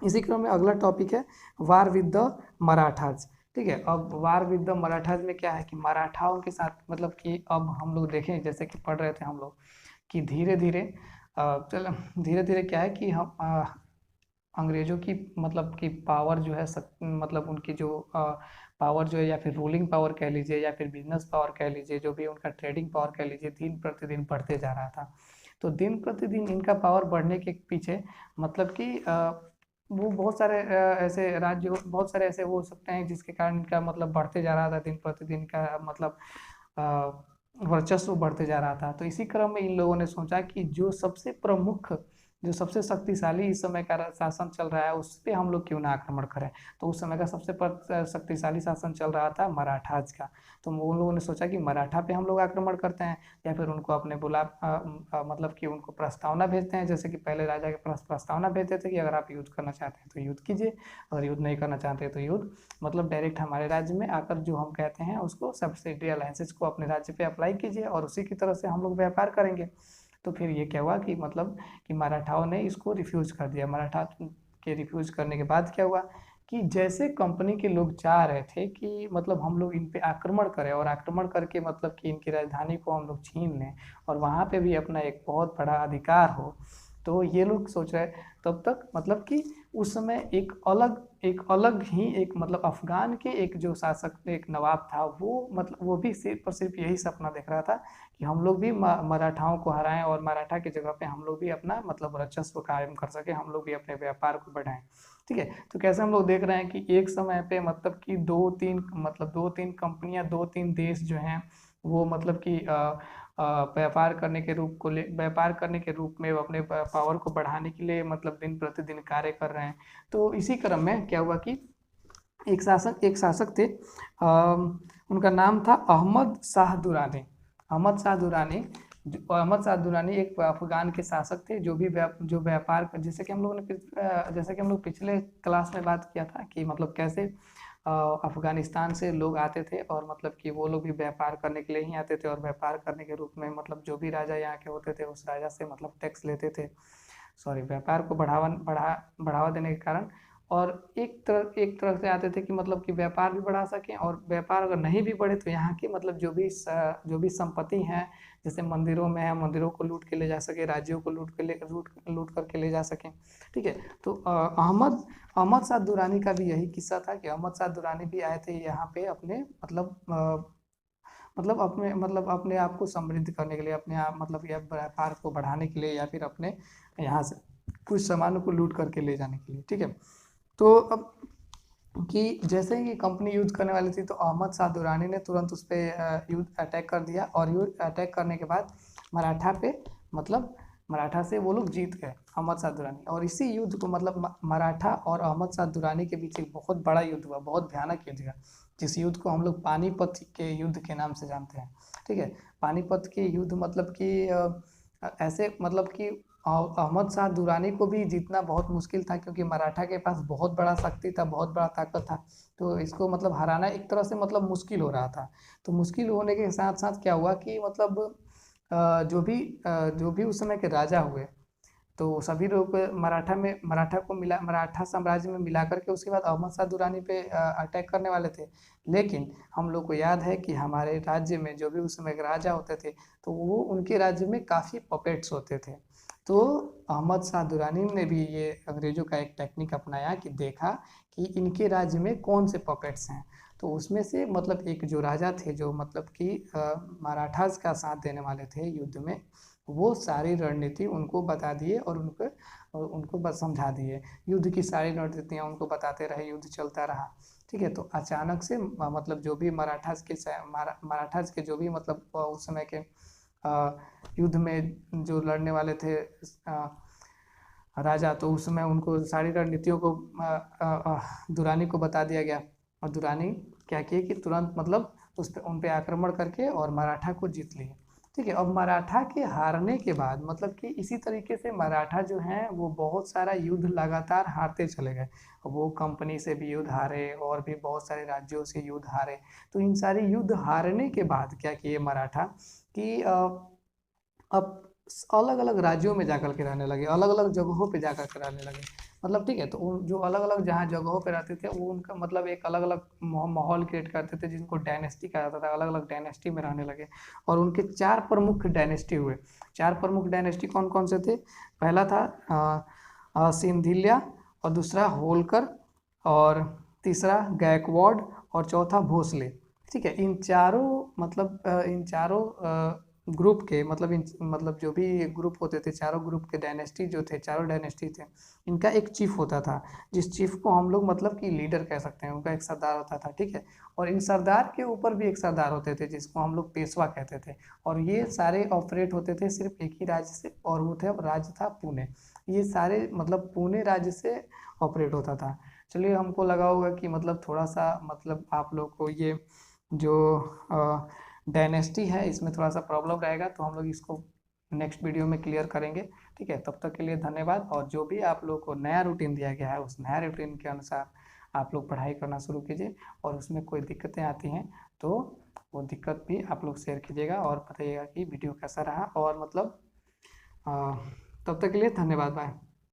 इसी क्रम में अगला टॉपिक है वार विद द मराठाज। ठीक है, अब वार विद द मराठाज में क्या है कि मराठाओं के साथ मतलब कि अब हम लोग देखें, जैसे कि पढ़ रहे थे हम लोग कि धीरे धीरे चल धीरे धीरे क्या है कि हम अंग्रेजों की मतलब कि पावर जो है मतलब उनकी जो पावर जो है, या फिर रूलिंग पावर कह लीजिए, या फिर बिजनेस पावर कह लीजिए, जो भी उनका ट्रेडिंग पावर कह लीजिए, दिन प्रतिदिन बढ़ते जा रहा था। तो दिन प्रतिदिन इनका पावर बढ़ने के पीछे मतलब कि वो बहुत सारे ऐसे राज्य, बहुत सारे ऐसे हो सकते हैं जिसके कारण इनका मतलब बढ़ते जा रहा था, दिन प्रतिदिन का मतलब वर्चस्व बढ़ते जा रहा था। तो इसी क्रम में इन लोगों ने सोचा कि जो सबसे प्रमुख, जो सबसे शक्तिशाली इस समय का शासन चल रहा है, उस पे हम लोग क्यों ना आक्रमण करें। तो उस समय का सबसे शक्तिशाली शासन चल रहा था मराठाज का। तो उन लोगों ने सोचा कि मराठा पे हम लोग आक्रमण करते हैं, या फिर उनको अपने मतलब कि उनको प्रस्तावना भेजते हैं, जैसे कि पहले राजा के पास प्रस्तावना भेजते थे कि अगर आप युद्ध करना चाहते हैं तो युद्ध कीजिए, अगर युद्ध नहीं करना चाहते तो युद्ध मतलब डायरेक्ट हमारे राज्य में आकर जो हम कहते हैं उसको सब्सिडी अलायंसेस को अपने राज्य पे अप्लाई कीजिए, और उसी की तरह से हम लोग व्यापार करेंगे। तो फिर ये क्या हुआ कि मतलब कि मराठाओं ने इसको रिफ्यूज कर दिया। मराठा के रिफ्यूज करने के बाद क्या हुआ कि जैसे कंपनी के लोग चाह रहे थे कि मतलब हम लोग इन पे आक्रमण करें, और आक्रमण करके मतलब कि इनकी राजधानी को हम लोग छीन लें और वहाँ पे भी अपना एक बहुत बड़ा अधिकार हो, तो ये लोग सोच रहे तब तक मतलब कि उस समय एक अलग ही एक मतलब अफगान के एक जो शासक, एक नवाब था, वो मतलब वो भी सिर्फ और सिर्फ यही सपना देख रहा था कि हम लोग भी मराठाओं को हराएं, और मराठा की जगह पे हम लोग भी अपना मतलब वर्चस्व कायम कर सके, हम लोग भी अपने व्यापार को बढ़ाएं। ठीक है, तो कैसे हम लोग देख रहे हैं कि एक समय पे मतलब कि दो तीन कंपनियां, दो तीन देश जो हैं वो मतलब कि व्यापार करने के रूप में अपने पावर को बढ़ाने के लिए मतलब दिन प्रतिदिन कार्य कर रहे हैं। तो इसी क्रम में क्या हुआ कि एक शासक थे, उनका नाम था अहमद शाह दुरानी। अहमद शाह दुरानी अहमद शाह दुरानी एक अफगान के शासक थे, जो व्यापार जैसे कि हम लोग पिछले क्लास में बात किया था कि मतलब कैसे अफगानिस्तान से लोग आते थे, और मतलब कि वो लोग भी व्यापार करने के लिए ही आते थे, और व्यापार करने के रूप में मतलब जो भी राजा यहाँ के होते थे उस राजा से मतलब टैक्स लेते थे, सॉरी व्यापार को बढ़ावा देने के कारण। और एक तरह से आते थे कि मतलब कि व्यापार भी बढ़ा सकें, और व्यापार अगर नहीं भी बढ़े तो यहाँ की मतलब जो भी संपत्ति हैं, जैसे मंदिरों में है, मंदिरों को लूट के ले जा सके, राज्यों को लूट करके ले जा सकें। ठीक है, तो अहमद शाह दुरानी का भी यही किस्सा था कि अहमद शाह दुरानी भी आए थे यहाँ पे अपने मतलब अपने आप को समृद्ध करने के लिए, अपने आप मतलब या व्यापार को बढ़ाने के लिए, या फिर अपने यहाँ से कुछ सामानों को लूट करके ले जाने के लिए। ठीक है, तो अब कि जैसे ही कंपनी युद्ध करने वाली थी, तो अहमद शाह दुरानी ने तुरंत उस पर युद्ध अटैक कर दिया, और युद्ध अटैक करने के बाद मराठा पे मतलब मराठा से वो लोग जीत गए, अहमद शाह दुरानी। और इसी युद्ध को मतलब मराठा और अहमद शाह दुरानी के बीच एक बहुत बड़ा युद्ध हुआ, बहुत भयानक युद्ध हुआ, जिस युद्ध को हम लोग पानीपत के युद्ध के नाम से जानते हैं। ठीक है, पानीपत के युद्ध मतलब कि ऐसे मतलब कि अहमद शाह दुरानी को भी जीतना बहुत मुश्किल था, क्योंकि मराठा के पास बहुत बड़ा शक्ति था, बहुत बड़ा ताकत था। तो इसको मतलब हराना एक तरह से मतलब मुश्किल हो रहा था। तो मुश्किल होने के साथ साथ क्या हुआ कि मतलब जो भी उस समय के राजा हुए, तो सभी लोग मराठा साम्राज्य में मिला करके उसके बाद अहमद शाह दुरानी पे अटैक करने वाले थे। लेकिन हम लोग को याद है कि हमारे राज्य में जो भी उस समय के राजा होते थे, तो वो उनके राज्य में काफ़ी पपेट्स होते थे। तो अहमद शाह दुरानी ने भी ये अंग्रेजों का एक टेक्निक अपनाया कि देखा कि इनके राज्य में कौन से पपेट्स हैं। तो उसमें से मतलब एक जो राजा थे, जो मतलब कि मराठास का साथ देने वाले थे युद्ध में, वो सारी रणनीति उनको बता दिए, और उनको बस समझा दिए, युद्ध की सारी रणनीतियाँ उनको बताते रहे, युद्ध चलता रहा। ठीक है, तो अचानक से मतलब जो भी मराठास के जो भी मतलब उस समय के युद्ध में जो लड़ने वाले थे राजा, तो उस समय उनको सारी रणनीतियों को दुरानी को बता दिया गया, और दुरानी क्या किए कि तुरंत मतलब उन पे आक्रमण करके और मराठा को जीत लिए। ठीक है, अब मराठा के हारने के बाद मतलब कि इसी तरीके से मराठा जो हैं वो बहुत सारा युद्ध लगातार हारते चले गए। वो कंपनी से भी युद्ध हारे, और भी बहुत सारे राज्यों से युद्ध हारे। तो इन सारे युद्ध हारने के बाद क्या किए मराठा कि अब अलग अलग राज्यों में जाकर के रहने लगे, अलग अलग जगहों पे जाकर के रहने लगे। मतलब ठीक है। तो उन जो अलग अलग जहाँ जगहों पे रहते थे वो उनका मतलब एक अलग अलग माहौल क्रिएट करते थे, जिनको डायनेस्टी कहा जाता था। अलग अलग डायनेस्टी में रहने लगे और उनके चार प्रमुख डायनेस्टी हुए। चार प्रमुख डायनेस्टी कौन कौन से थे? पहला था सिंधिलिया, और दूसरा होलकर, और तीसरा गायकवाड़, और चौथा भोसले। ठीक है। इन चारों मतलब इन चारों ग्रुप के मतलब जो भी ग्रुप होते थे, चारों ग्रुप के डायनेस्टी जो थे, चारों डायनेस्टी थे, इनका एक चीफ होता था, जिस चीफ को हम लोग मतलब कि लीडर कह सकते हैं। उनका एक सरदार होता था। ठीक है। और इन सरदार के ऊपर भी एक सरदार होते थे जिसको हम लोग पेशवा कहते थे। और ये सारे ऑपरेट होते थे सिर्फ एक ही राज्य से, और वो थे राज्य था पुणे। ये सारे मतलब पुणे राज्य से ऑपरेट होता था। चलिए, हमको लगा होगा कि मतलब थोड़ा सा मतलब आप लोग को ये जो डायनेस्टी है इसमें थोड़ा सा प्रॉब्लम रहेगा, तो हम लोग इसको नेक्स्ट वीडियो में क्लियर करेंगे। ठीक है। तब तक के लिए धन्यवाद। और जो भी आप लोग को नया रूटीन दिया गया है उस नया रूटीन के अनुसार आप लोग पढ़ाई करना शुरू कीजिए, और उसमें कोई दिक्कतें आती हैं तो वो दिक्कत भी आप लोग शेयर कीजिएगा और बताइएगा कि वीडियो कैसा रहा। और मतलब अ, तब तक के लिए धन्यवाद। बाय।